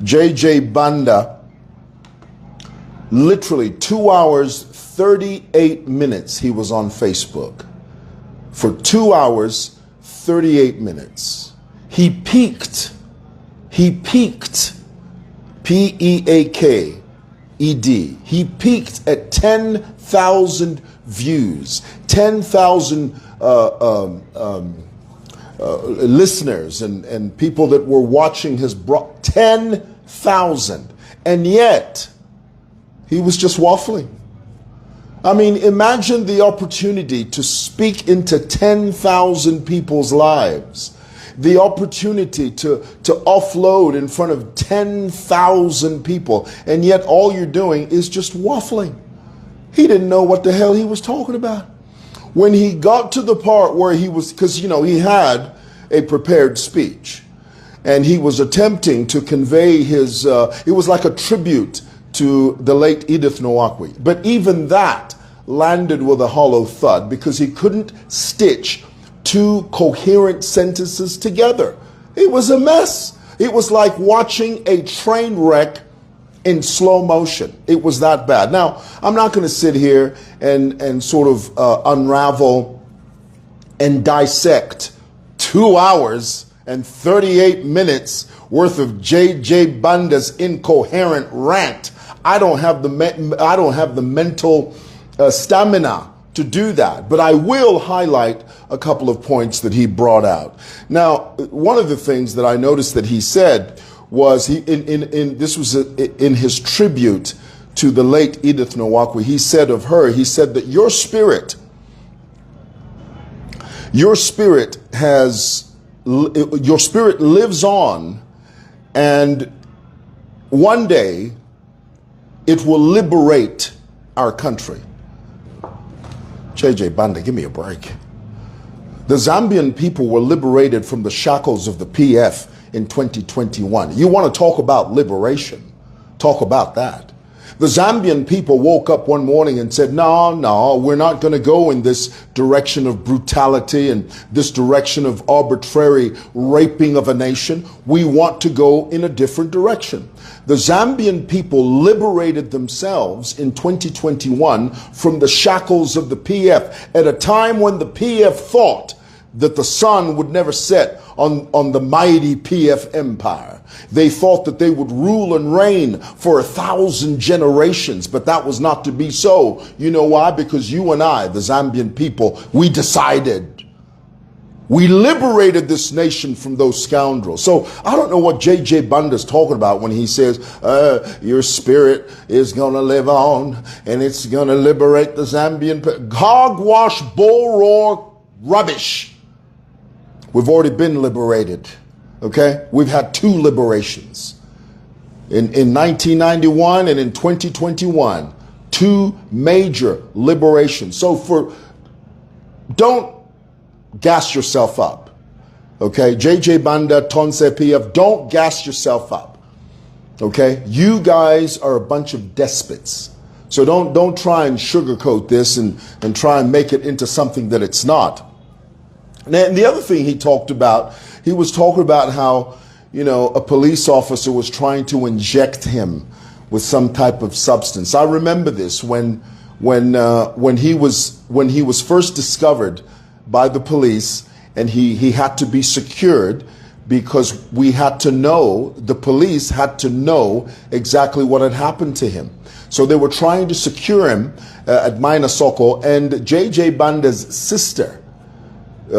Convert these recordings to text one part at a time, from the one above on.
JJ Banda, literally 2 hours, 38 minutes he was on Facebook. For 2 hours, 38 minutes. He peaked, P-E-A-K-E-D. He peaked at 10,000 views, 10,000 listeners and people that were watching his 10,000. And yet, he was just waffling. I mean, imagine the opportunity to speak into 10,000 people's lives. The opportunity to offload in front of 10,000 people. And yet all you're doing is just waffling. He didn't know what the hell he was talking about. When he got to the part where he was, because, you know, he had a prepared speech. And he was attempting to convey his, it was like a tribute to the late Edith Nwakwe. But even that landed with a hollow thud because he couldn't stitch two coherent sentences together. It was a mess. It was like watching a train wreck in slow motion. It was that bad. Now, I'm not going to sit here and sort of unravel and dissect 2 hours and 38 minutes worth of JJ Banda's incoherent rant. I don't have the mental stamina to do that, but I will highlight a couple of points that he brought out. Now, one of the things that I noticed that he said was this was in his tribute to the late Edith Nwakwe. He said of her, he said that your spirit lives on, and one day it will liberate our country. JJ Banda, give me a break. The Zambian people were liberated from the shackles of the PF in 2021. You want to talk about liberation? Talk about that. The Zambian people woke up one morning and said, no, we're not going to go in this direction of brutality and this direction of arbitrary raping of a nation. We want to go in a different direction. The Zambian people liberated themselves in 2021 from the shackles of the PF at a time when the PF thought that the sun would never set on the mighty PF empire. They thought that they would rule and reign for 1,000 generations, but that was not to be so. You know why? Because you and I, the Zambian people, we decided. We liberated this nation from those scoundrels. So I don't know what JJ Banda's talking about when he says, your spirit is going to live on and it's going to liberate the Zambian people. Hogwash, bull roar, rubbish. We've already been liberated, okay? We've had two liberations. In 1991 and in 2021, two major liberations. So don't gas yourself up, okay? JJ Banda, Tonse PF, don't gas yourself up, okay? You guys are a bunch of despots. So don't try and sugarcoat this and try and make it into something that it's not. And the other thing he talked about, he was talking about how, you know, a police officer was trying to inject him with some type of substance. I remember this when he was first discovered by the police, and he had to be secured because we had to know, the police had to know exactly what had happened to him. So they were trying to secure him at Mainasoko, and JJ Banda's sister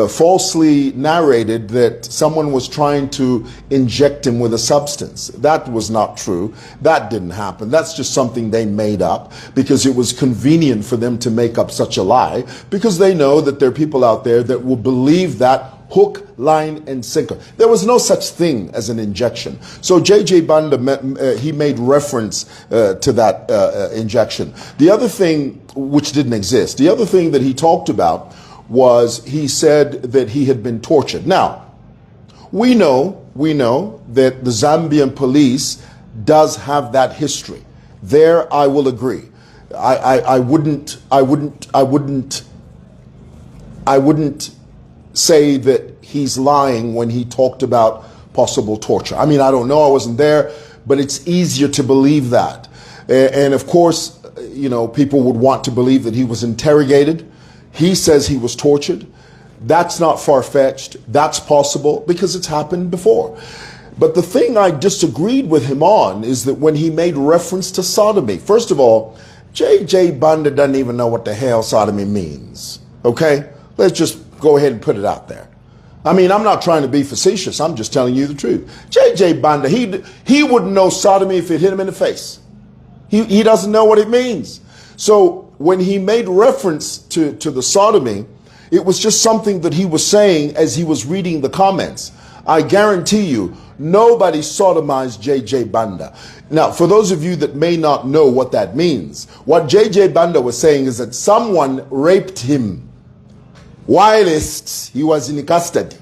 falsely narrated that someone was trying to inject him with a substance. That was not true. That didn't happen. That's just something they made up because it was convenient for them to make up such a lie, because they know that there are people out there that will believe that hook, line, and sinker. There was no such thing as an injection. So JJ Banda, he made reference to that injection. The other thing, which didn't exist, the other thing that he talked about was he said that he had been tortured. Now, we know that the Zambian police does have that history. There, I will agree. I wouldn't say that he's lying when he talked about possible torture. I mean, I don't know, I wasn't there, but it's easier to believe that. And of course, you know, people would want to believe that he was interrogated. He says he was tortured. That's not far-fetched. That's possible because it's happened before. But the thing I disagreed with him on is that when he made reference to sodomy, first of all, JJ Banda doesn't even know what the hell sodomy means. Okay? Let's just go ahead and put it out there. I mean, I'm not trying to be facetious. I'm just telling you the truth. JJ Banda, he wouldn't know sodomy if it hit him in the face. He doesn't know what it means. So when he made reference to the sodomy, it was just something that he was saying as he was reading the comments. I guarantee you, nobody sodomized JJ Banda. Now, for those of you that may not know what that means, what JJ Banda was saying is that someone raped him whilst he was in custody.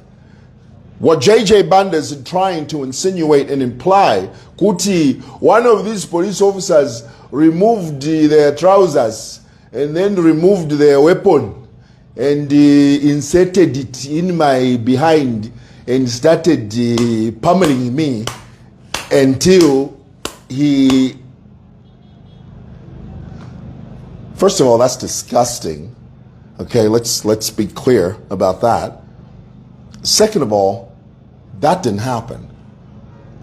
What JJ Banda is trying to insinuate and imply, Kuti, one of these police officers removed their trousers and then removed their weapon and inserted it in my behind and started pummeling me until he... First of all, that's disgusting. Okay, let's be clear about that. Second of all, that didn't happen.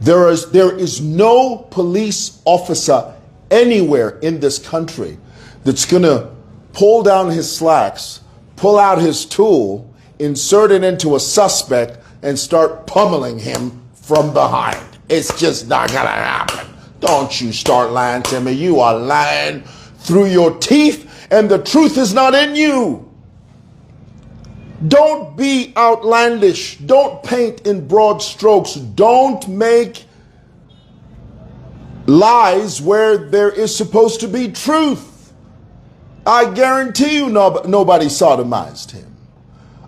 There is no police officer anywhere in this country that's going to pull down his slacks, pull out his tool, insert it into a suspect, and start pummeling him from behind. It's just not going to happen. Don't you start lying to me. You are lying through your teeth, and the truth is not in you. Don't be outlandish. Don't paint in broad strokes. Don't make lies where there is supposed to be truth. I guarantee you nobody sodomized him.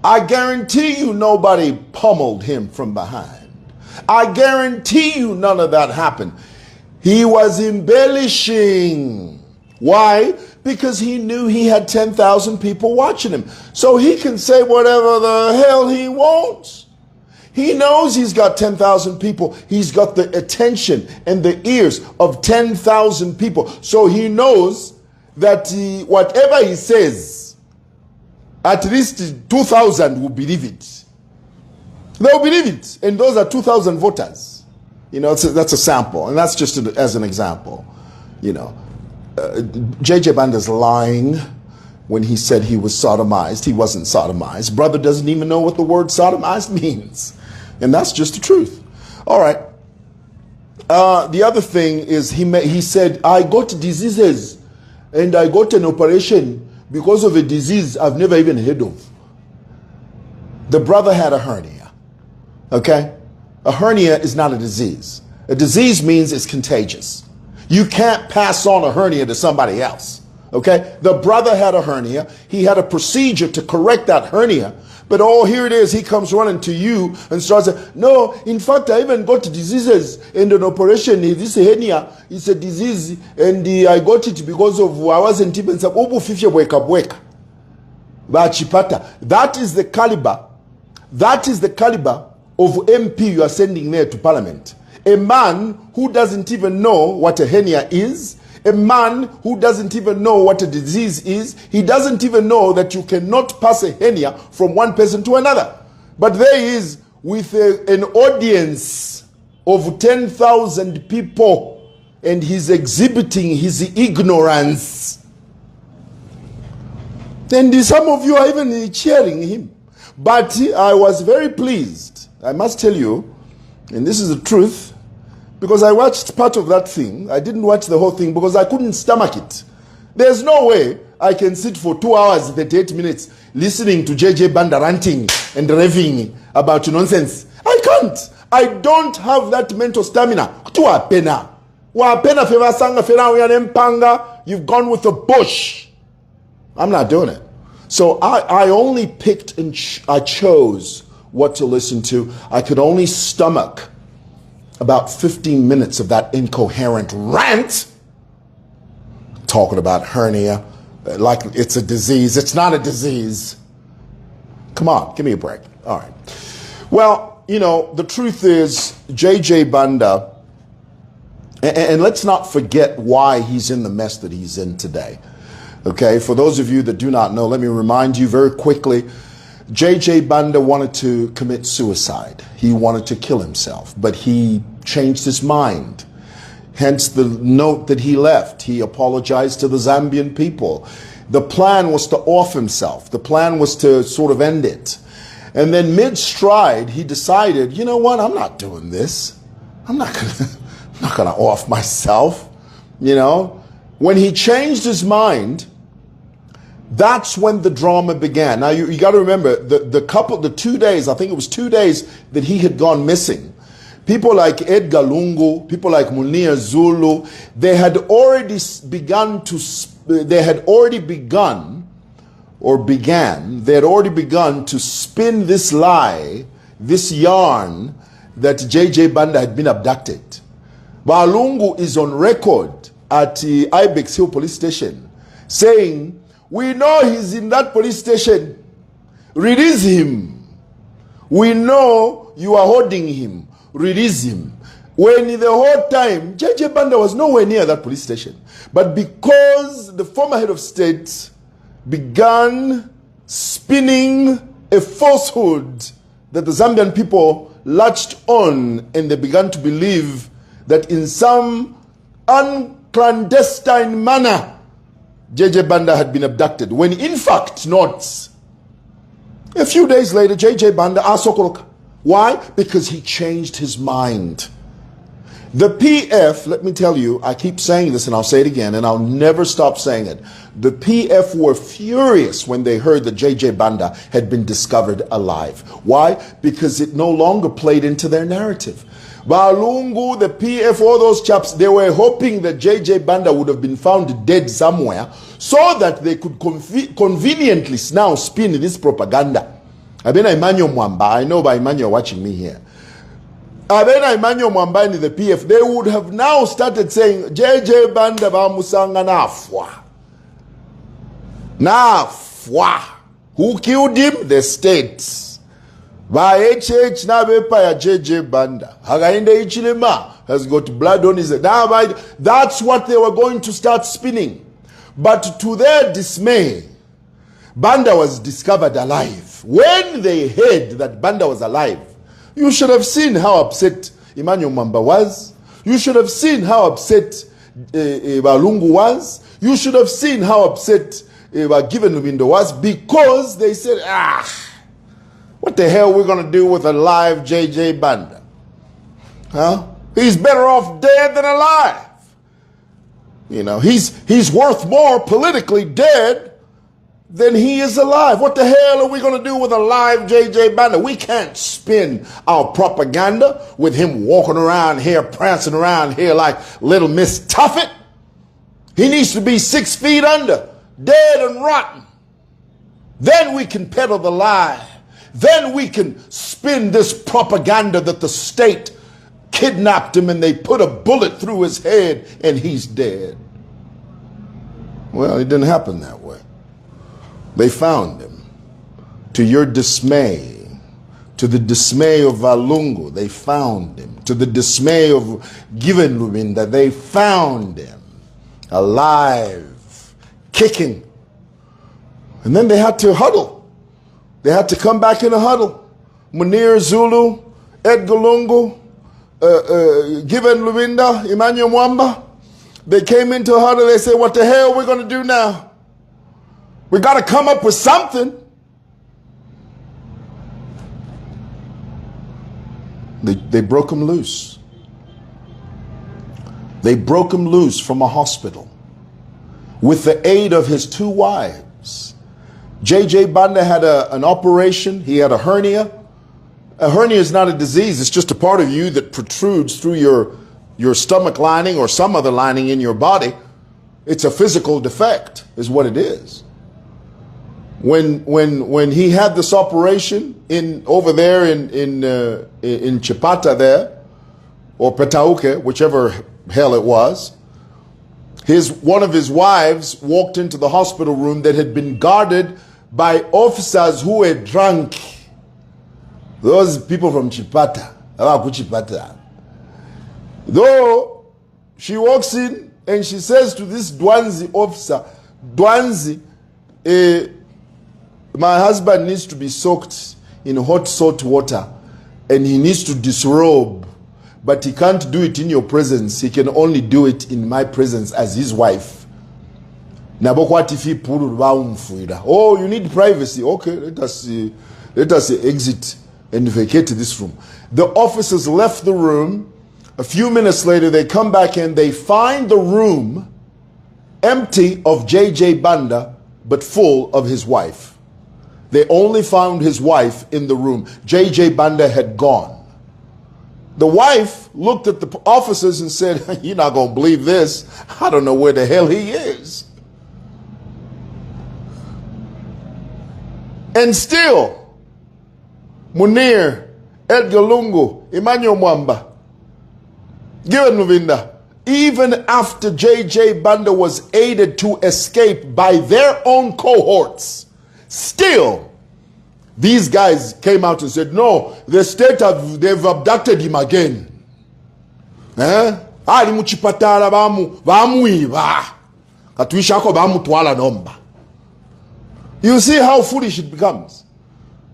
I guarantee you nobody pummeled him from behind. I guarantee you none of that happened. He was embellishing. Why? Because he knew he had 10,000 people watching him. So he can say whatever the hell he wants. He knows he's got 10,000 people. He's got the attention and the ears of 10,000 people. So he knows that whatever he says, at least 2,000 will believe it. They'll believe it. And those are 2,000 voters. You know, that's a sample. And that's just as an example, you know. JJ Banda's lying when he said he was sodomized. He wasn't sodomized. Brother doesn't even know what the word sodomized means. And that's just the truth. All right. The other thing is he said, I got diseases and I got an operation because of a disease I've never even heard of. The brother had a hernia. Okay? A hernia is not a disease. A disease means it's contagious. You can't pass on a hernia to somebody else. Okay? The brother had a hernia. He had a procedure to correct that hernia. But oh, here it is. He comes running to you and starts saying, no, in fact, I even got diseases and an operation. This hernia is a disease and I got it because of I wasn't even That is the caliber. That is the caliber of MP you are sending there to Parliament. A man who doesn't even know what a hernia is, a man who doesn't even know what a disease is, he doesn't even know that you cannot pass a hernia from one person to another. But there he is with an audience of 10,000 people and he's exhibiting his ignorance. And some of you are even cheering him. But I was very pleased, I must tell you, and this is the truth, because I watched part of that thing. I didn't watch the whole thing because I couldn't stomach it. There's no way I can sit for 2 hours, 38 minutes, listening to JJ Banda ranting and raving about nonsense. I can't. I don't have that mental stamina. You've gone with the bush. I'm not doing it. So I only picked and I chose what to listen to. I could only stomach about 15 minutes of that incoherent rant talking about hernia like it's a disease. It's not a disease. Come on, give me a break. All right. Well, you know, the truth is JJ Banda And let's not forget why he's in the mess that he's in today. Okay, for those of you that do not know, let me remind you very quickly. JJ Banda wanted to commit suicide. He wanted to kill himself, but he changed his mind. Hence the note that he left. He apologized to the Zambian people. The plan was to off himself. The plan was to sort of end it. And then mid-stride, he decided, you know what, I'm not doing this. I'm not gonna off myself. You know, when he changed his mind, that's when the drama began. Now you got to remember the 2 days, I think it was 2 days that he had gone missing. People like Edgar Lungu, people like Munir Zulu, they had already begun to spin this lie, this yarn that JJ Banda had been abducted. Balungu is on record at the Ibex Hill police station saying, we know he's in that police station. Release him. We know you are holding him. Release him. When the whole time, JJ Banda was nowhere near that police station. But because the former head of state began spinning a falsehood that the Zambian people latched on, and they began to believe that in some unclandestine manner, JJ Banda had been abducted, when in fact not. A few days later, JJ Banda asked Okoroka. Why? Because he changed his mind. The PF, let me tell you, I keep saying this and I'll say it again and I'll never stop saying it. The PF were furious when they heard that JJ Banda had been discovered alive. Why? Because it no longer played into their narrative. Balungu, the PF, all those chaps, they were hoping that JJ Banda would have been found dead somewhere so that they could conveniently now spin this propaganda. Abena Emmanuel Mwamba, I know by Emmanuel watching me here. Abena Emmanuel Mwamba in the PF, they would have now started saying, JJ Banda ba musanga nafwa. Nafwa. Who killed him? The state. By HH na bepa ya JJ Banda. Hagainde Ichilema has got blood on his head. That's what they were going to start spinning. But to their dismay, Banda was discovered alive. When they heard that Banda was alive, you should have seen how upset Emmanuel Mwamba was. You should have seen how upset Balungu was. You should have seen how upset Given Lumindo was, because they said, what the hell we're going to do with a live JJ Banda? Huh? He's better off dead than alive. You know, he's worth more politically dead than he is alive. What the hell are we going to do with a live JJ Banda? We can't spin our propaganda with him walking around here, prancing around here like little Miss Tuffet. He needs to be 6 feet under, dead and rotten. Then we can peddle the lie. Then we can spin this propaganda that the state kidnapped him and they put a bullet through his head and he's dead. Well, it didn't happen that way. They found him. To your dismay, to the dismay of Valungu, they found him. To the dismay of Given Luminda, they found him alive, kicking. And then they had to huddle. They had to come back in a huddle. Munir Zulu, Edgar Lungu, Given Luminda, Emmanuel Mwamba. They came into a huddle. They said, what the hell are we going to do now? We got to come up with something. They broke him loose. They broke him loose from a hospital with the aid of his 2 wives. JJ Banda had an operation. He had a hernia. A hernia is not a disease. It's just a part of you that protrudes through your stomach lining or some other lining in your body. It's a physical defect is what it is. When he had this operation over there in Chipata there, or Petauke, whichever hell it was, one of his wives walked into the hospital room that had been guarded by officers who were drunk. Those people from Chipata, Chipata. Though She walks in and she says to this Dwanzi officer, Dwanzi, my husband needs to be soaked in hot salt water and he needs to disrobe, but he can't do it in your presence. He can only do it in my presence as his wife. Oh, you need privacy. Okay, let us exit and vacate this room. The officers left the room. A few minutes later, they come back and they find the room empty of JJ Banda, but full of his wife. They only found his wife in the room. JJ Banda had gone. The wife looked at the officers and said, you're not going to believe this. I don't know where the hell he is. And still, Munir, Edgar Lungu, Emmanuel Mwamba, Given Nuvinda, even after JJ Banda was aided to escape by their own cohorts, still, these guys came out and said, no, the state they've abducted him again. Ali muchipatala bamuiba. Katwishako bamutwala nomba. You see how foolish it becomes.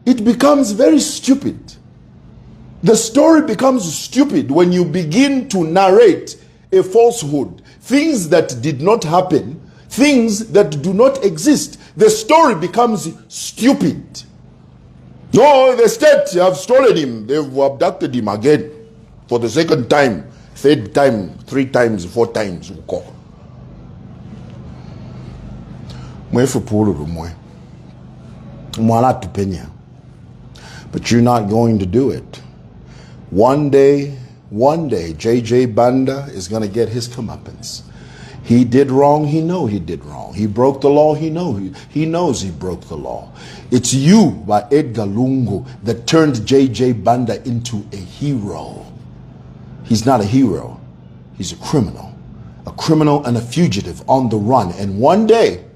It becomes very stupid. The story becomes stupid when you begin to narrate a falsehood, things that did not happen, things that do not exist. The story becomes stupid. No, the state have stolen him. They've abducted him again for the second time, third time, 3 times, 4 times. But you're not going to do it. One day, JJ Banda is going to get his comeuppance. He did wrong, he knows he did wrong. He broke the law, he knows he broke the law. It's you, by Edgar Lungu, that turned JJ Banda into a hero. He's not a hero. He's a criminal and a fugitive on the run. And one day,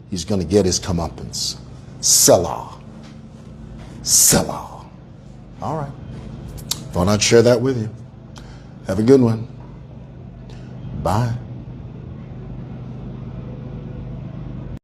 he's going to get his comeuppance. Selah. Selah. All right. Thought I'd share that with you. Have a good one. Bye.